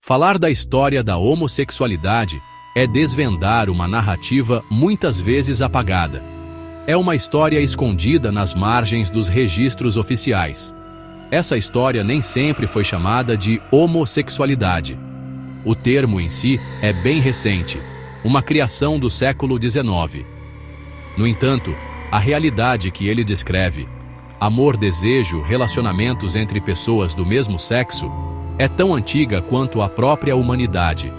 Falar da história da homossexualidade é desvendar uma narrativa muitas vezes apagada. É uma história escondida nas margens dos registros oficiais. Essa história nem sempre foi chamada de homossexualidade. O termo em si é bem recente, uma criação do século XIX. No entanto, a realidade que ele descreve, amor, desejo, relacionamentos entre pessoas do mesmo sexo, é tão antiga quanto a própria humanidade.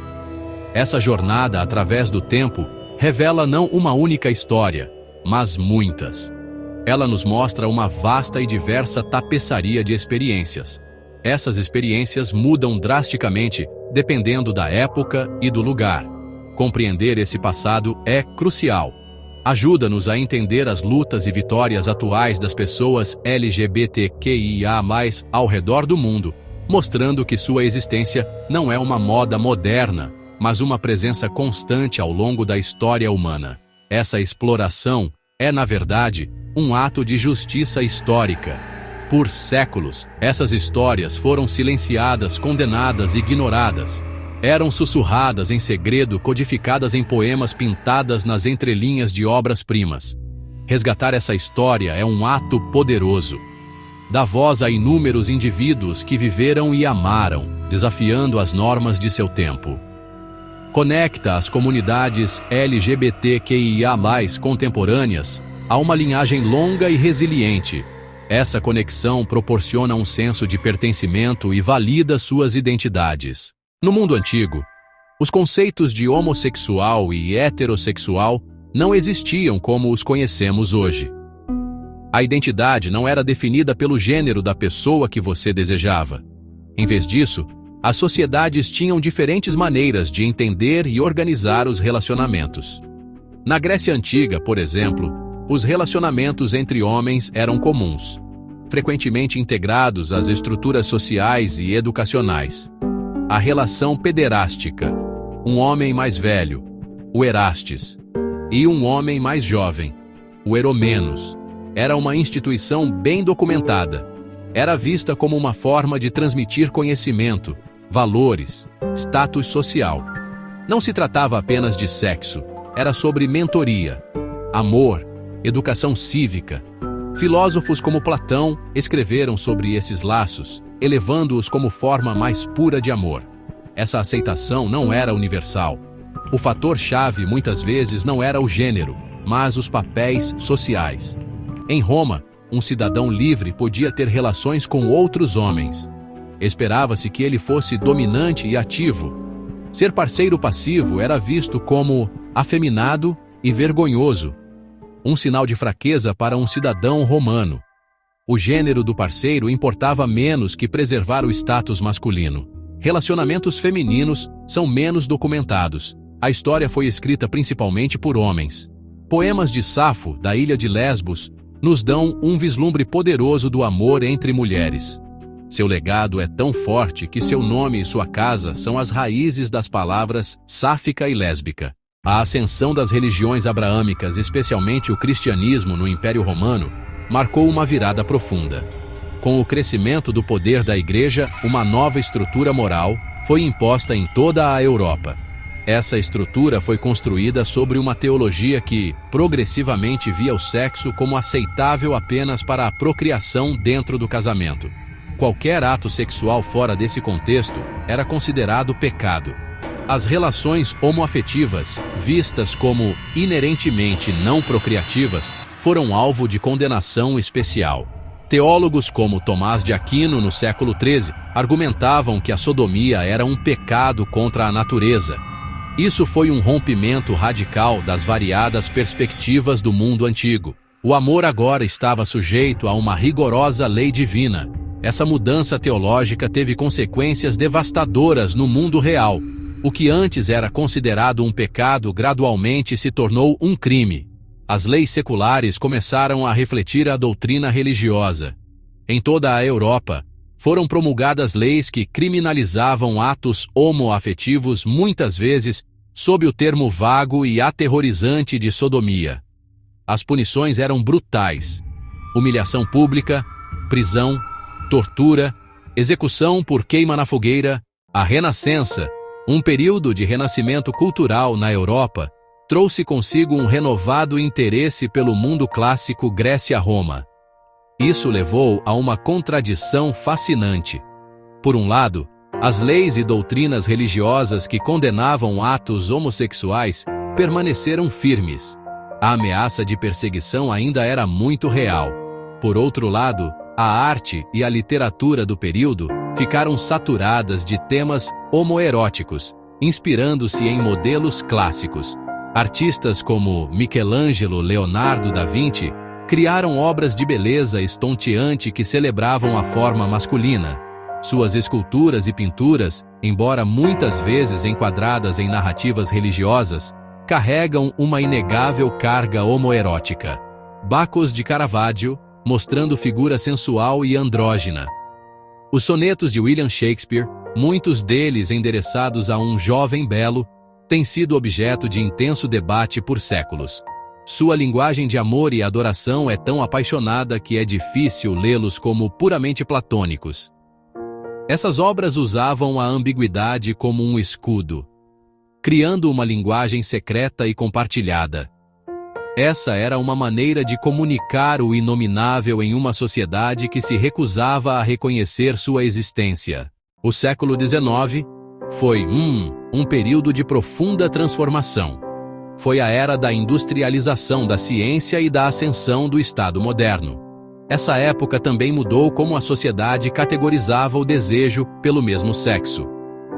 Essa jornada através do tempo revela não uma única história, mas muitas. Ela nos mostra uma vasta e diversa tapeçaria de experiências. Essas experiências mudam drasticamente dependendo da época e do lugar. Compreender esse passado é crucial. Ajuda-nos a entender as lutas e vitórias atuais das pessoas LGBTQIA+, ao redor do mundo, mostrando que sua existência não é uma moda moderna, mas uma presença constante ao longo da história humana. Essa exploração é, na verdade, um ato de justiça histórica. Por séculos, essas histórias foram silenciadas, condenadas, ignoradas. Eram sussurradas em segredo, codificadas em poemas, pintadas nas entrelinhas de obras-primas. Resgatar essa história é um ato poderoso. Dá voz a inúmeros indivíduos que viveram e amaram, desafiando as normas de seu tempo. Conecta as comunidades LGBTQIA+, contemporâneas a uma linhagem longa e resiliente. Essa conexão proporciona um senso de pertencimento e valida suas identidades. No mundo antigo, os conceitos de homossexual e heterossexual não existiam como os conhecemos hoje. A identidade não era definida pelo gênero da pessoa que você desejava. Em vez disso, as sociedades tinham diferentes maneiras de entender e organizar os relacionamentos. Na Grécia Antiga, por exemplo, os relacionamentos entre homens eram comuns, frequentemente integrados às estruturas sociais e educacionais. A relação pederástica, um homem mais velho, o Erastes, e um homem mais jovem, o Eromenos, era uma instituição bem documentada. Era vista como uma forma de transmitir conhecimento, valores, status social. Não se tratava apenas de sexo, era sobre mentoria, amor, educação cívica. Filósofos como Platão escreveram sobre esses laços, elevando-os como forma mais pura de amor. Essa aceitação não era universal. O fator-chave muitas vezes não era o gênero, mas os papéis sociais. Em Roma, um cidadão livre podia ter relações com outros homens. Esperava-se que ele fosse dominante e ativo. Ser parceiro passivo era visto como afeminado e vergonhoso, um sinal de fraqueza para um cidadão romano. O gênero do parceiro importava menos que preservar o status masculino. Relacionamentos femininos são menos documentados. A história foi escrita principalmente por homens. Poemas de Safo, da ilha de Lesbos, nos dão um vislumbre poderoso do amor entre mulheres. Seu legado é tão forte que seu nome e sua casa são as raízes das palavras sáfica e lésbica. A ascensão das religiões abraâmicas, especialmente o cristianismo no Império Romano, marcou uma virada profunda. Com o crescimento do poder da Igreja, uma nova estrutura moral foi imposta em toda a Europa. Essa estrutura foi construída sobre uma teologia que, progressivamente, via o sexo como aceitável apenas para a procriação dentro do casamento. Qualquer ato sexual fora desse contexto era considerado pecado. As relações homoafetivas, vistas como inerentemente não procriativas, foram alvo de condenação especial. Teólogos como Tomás de Aquino, no século XIII, argumentavam que a sodomia era um pecado contra a natureza. Isso foi um rompimento radical das variadas perspectivas do mundo antigo. O amor agora estava sujeito a uma rigorosa lei divina. Essa mudança teológica teve consequências devastadoras no mundo real. O que antes era considerado um pecado gradualmente se tornou um crime. As leis seculares começaram a refletir a doutrina religiosa. Em toda a Europa, foram promulgadas leis que criminalizavam atos homoafetivos, muitas vezes sob o termo vago e aterrorizante de sodomia. As punições eram brutais: humilhação pública, prisão, tortura, execução por queima na fogueira, A Renascença, um período de renascimento cultural na Europa, trouxe consigo um renovado interesse pelo mundo clássico Grécia-Roma. Isso levou a uma contradição fascinante. Por um lado, as leis e doutrinas religiosas que condenavam atos homossexuais permaneceram firmes. A ameaça de perseguição ainda era muito real. Por outro lado, a arte e a literatura do período ficaram saturadas de temas homoeróticos, inspirando-se em modelos clássicos. Artistas como Michelangelo, Leonardo da Vinci criaram obras de beleza estonteante que celebravam a forma masculina. Suas esculturas e pinturas, embora muitas vezes enquadradas em narrativas religiosas, carregam uma inegável carga homoerótica. Bacos de Caravaggio, mostrando figura sensual e andrógina. Os sonetos de William Shakespeare, muitos deles endereçados a um jovem belo, têm sido objeto de intenso debate por séculos. Sua linguagem de amor e adoração é tão apaixonada que é difícil lê-los como puramente platônicos. Essas obras usavam a ambiguidade como um escudo, criando uma linguagem secreta e compartilhada. Essa era uma maneira de comunicar o inominável em uma sociedade que se recusava a reconhecer sua existência. O século XIX foi um período de profunda transformação. Foi a era da industrialização da ciência e da ascensão do Estado moderno. Essa época também mudou como a sociedade categorizava o desejo pelo mesmo sexo.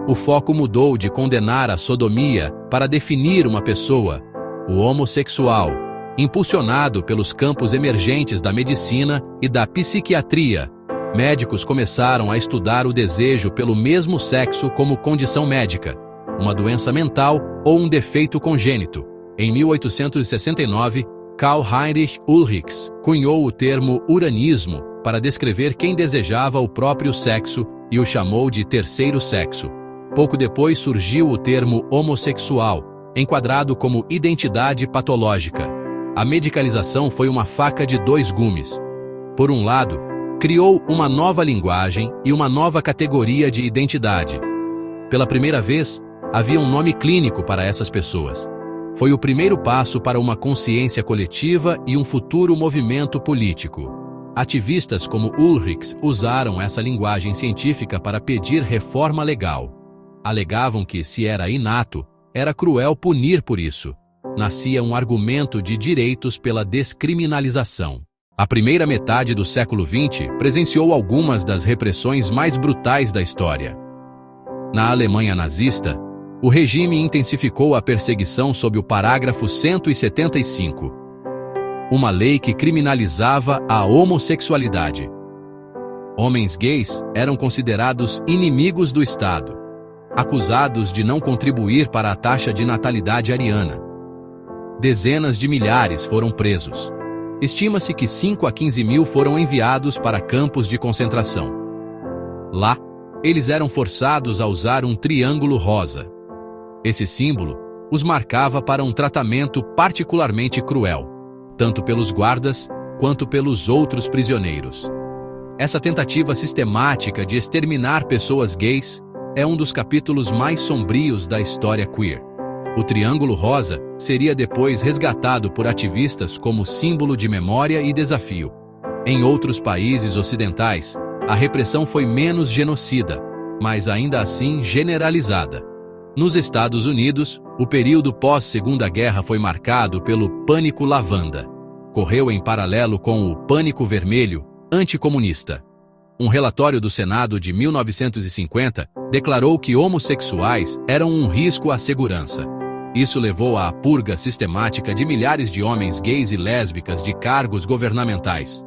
O foco mudou de condenar a sodomia para definir uma pessoa, o homossexual, impulsionado pelos campos emergentes da medicina e da psiquiatria. Médicos começaram a estudar o desejo pelo mesmo sexo como condição médica, uma doença mental ou um defeito congênito. Em 1869, Karl Heinrich Ulrichs cunhou o termo uranismo para descrever quem desejava o próprio sexo e o chamou de terceiro sexo. Pouco depois surgiu o termo homossexual, enquadrado como identidade patológica. A medicalização foi uma faca de dois gumes. Por um lado, criou uma nova linguagem e uma nova categoria de identidade. Pela primeira vez, havia um nome clínico para essas pessoas. Foi o primeiro passo para uma consciência coletiva e um futuro movimento político. Ativistas como Ulrichs usaram essa linguagem científica para pedir reforma legal. Alegavam que, se era inato, era cruel punir por isso. Nascia um argumento de direitos pela descriminalização. A primeira metade do século XX presenciou algumas das repressões mais brutais da história. Na Alemanha nazista, o regime intensificou a perseguição sob o parágrafo 175, uma lei que criminalizava a homossexualidade. Homens gays eram considerados inimigos do Estado, acusados de não contribuir para a taxa de natalidade ariana. Dezenas de milhares foram presos. Estima-se que 5 a 15 mil foram enviados para campos de concentração. Lá, eles eram forçados a usar um triângulo rosa. Esse símbolo os marcava para um tratamento particularmente cruel, tanto pelos guardas quanto pelos outros prisioneiros. Essa tentativa sistemática de exterminar pessoas gays é um dos capítulos mais sombrios da história queer. O triângulo rosa seria depois resgatado por ativistas como símbolo de memória e desafio. Em outros países ocidentais, a repressão foi menos genocida, mas ainda assim generalizada. Nos Estados Unidos, o período pós-Segunda Guerra foi marcado pelo Pânico Lavanda. Correu em paralelo com o Pânico Vermelho anticomunista. Um relatório do Senado de 1950 declarou que homossexuais eram um risco à segurança. Isso levou à purga sistemática de milhares de homens gays e lésbicas de cargos governamentais.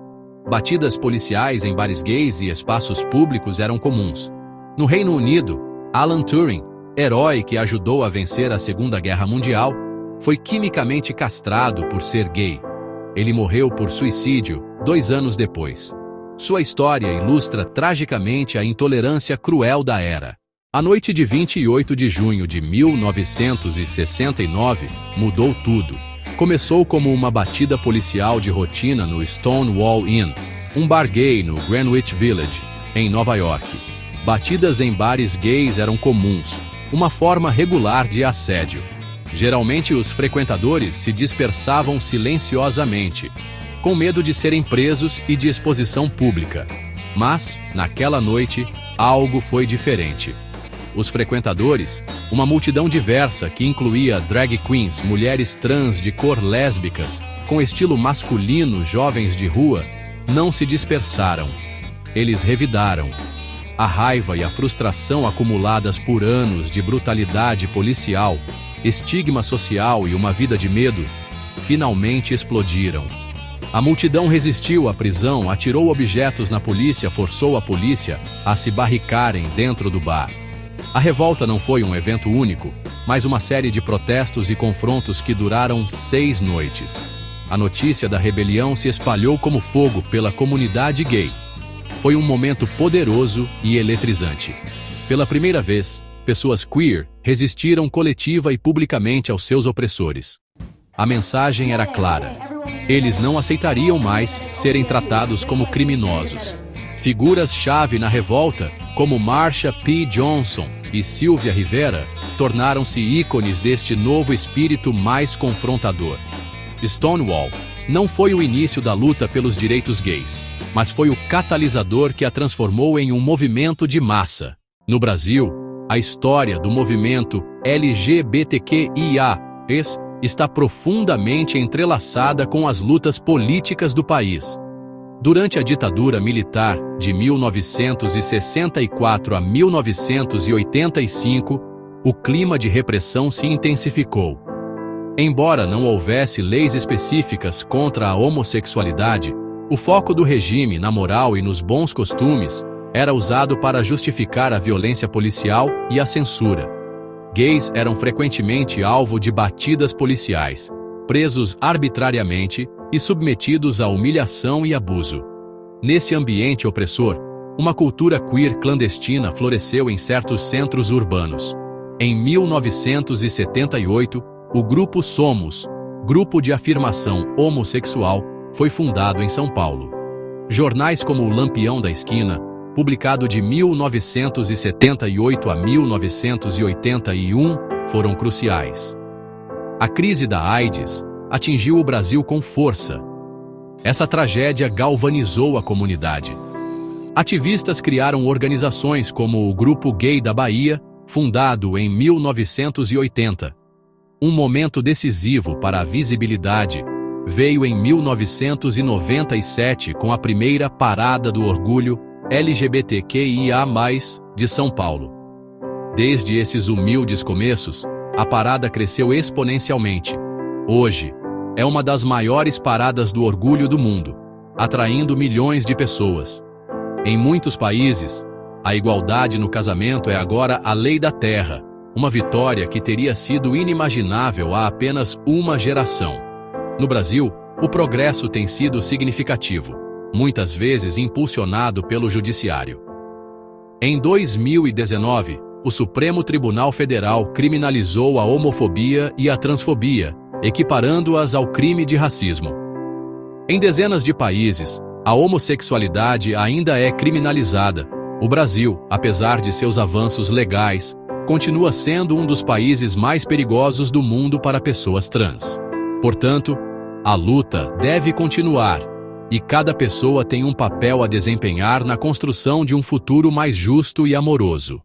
Batidas policiais em bares gays e espaços públicos eram comuns. No Reino Unido, Alan Turing, herói que ajudou a vencer a Segunda Guerra Mundial, foi quimicamente castrado por ser gay. Ele morreu por suicídio 2 anos depois. Sua história ilustra tragicamente a intolerância cruel da era. A noite de 28 de junho de 1969 mudou tudo. Começou como uma batida policial de rotina no Stonewall Inn, um bar gay no Greenwich Village, em Nova York. batidas em bares gays eram comuns, uma forma regular de assédio. Geralmente os frequentadores se dispersavam silenciosamente, com medo de serem presos e de exposição pública. Mas, naquela noite, algo foi diferente. Os frequentadores, uma multidão diversa que incluía drag queens, mulheres trans de cor lésbicas, com estilo masculino, jovens de rua, não se dispersaram. Eles revidaram. A raiva e a frustração acumuladas por anos de brutalidade policial, estigma social e uma vida de medo, finalmente explodiram. A multidão resistiu à prisão, atirou objetos na polícia, forçou a polícia a se barricarem dentro do bar. A revolta não foi um evento único, mas uma série de protestos e confrontos que duraram 6 noites. A notícia da rebelião se espalhou como fogo pela comunidade gay. Foi um momento poderoso e eletrizante. Pela primeira vez, pessoas queer resistiram coletiva e publicamente aos seus opressores. A mensagem era clara. Eles não aceitariam mais serem tratados como criminosos. Figuras-chave na revolta, como Marsha P. Johnson e Sylvia Rivera, tornaram-se ícones deste novo espírito mais confrontador. Stonewall não foi o início da luta pelos direitos gays, mas foi o catalisador que a transformou em um movimento de massa. No Brasil, a história do movimento LGBTQIA+ está profundamente entrelaçada com as lutas políticas do país. Durante a ditadura militar de 1964 a 1985, o clima de repressão se intensificou. Embora não houvesse leis específicas contra a homossexualidade, o foco do regime na moral e nos bons costumes era usado para justificar a violência policial e a censura. Gays eram frequentemente alvo de batidas policiais, presos arbitrariamente e submetidos a humilhação e abuso. Nesse ambiente opressor, uma cultura queer clandestina floresceu em certos centros urbanos. Em 1978, o Grupo Somos, grupo de afirmação homossexual, foi fundado em São Paulo. Jornais como o Lampião da Esquina, publicado de 1978 a 1981, foram cruciais. A crise da AIDS atingiu o Brasil com força. Essa tragédia galvanizou a comunidade. Ativistas criaram organizações como o Grupo Gay da Bahia, fundado em 1980. Um momento decisivo para a visibilidade veio em 1997 com a primeira Parada do Orgulho LGBTQIA+, de São Paulo. Desde esses humildes começos, a parada cresceu exponencialmente. Hoje, é uma das maiores paradas do orgulho do mundo, atraindo milhões de pessoas. Em muitos países, a igualdade no casamento é agora a lei da terra, uma vitória que teria sido inimaginável há apenas uma geração. No Brasil, o progresso tem sido significativo, muitas vezes impulsionado pelo Judiciário. Em 2019, o Supremo Tribunal Federal criminalizou a homofobia e a transfobia, equiparando-as ao crime de racismo. Em dezenas de países, a homossexualidade ainda é criminalizada. O Brasil, apesar de seus avanços legais, continua sendo um dos países mais perigosos do mundo para pessoas trans. Portanto, a luta deve continuar, e cada pessoa tem um papel a desempenhar na construção de um futuro mais justo e amoroso.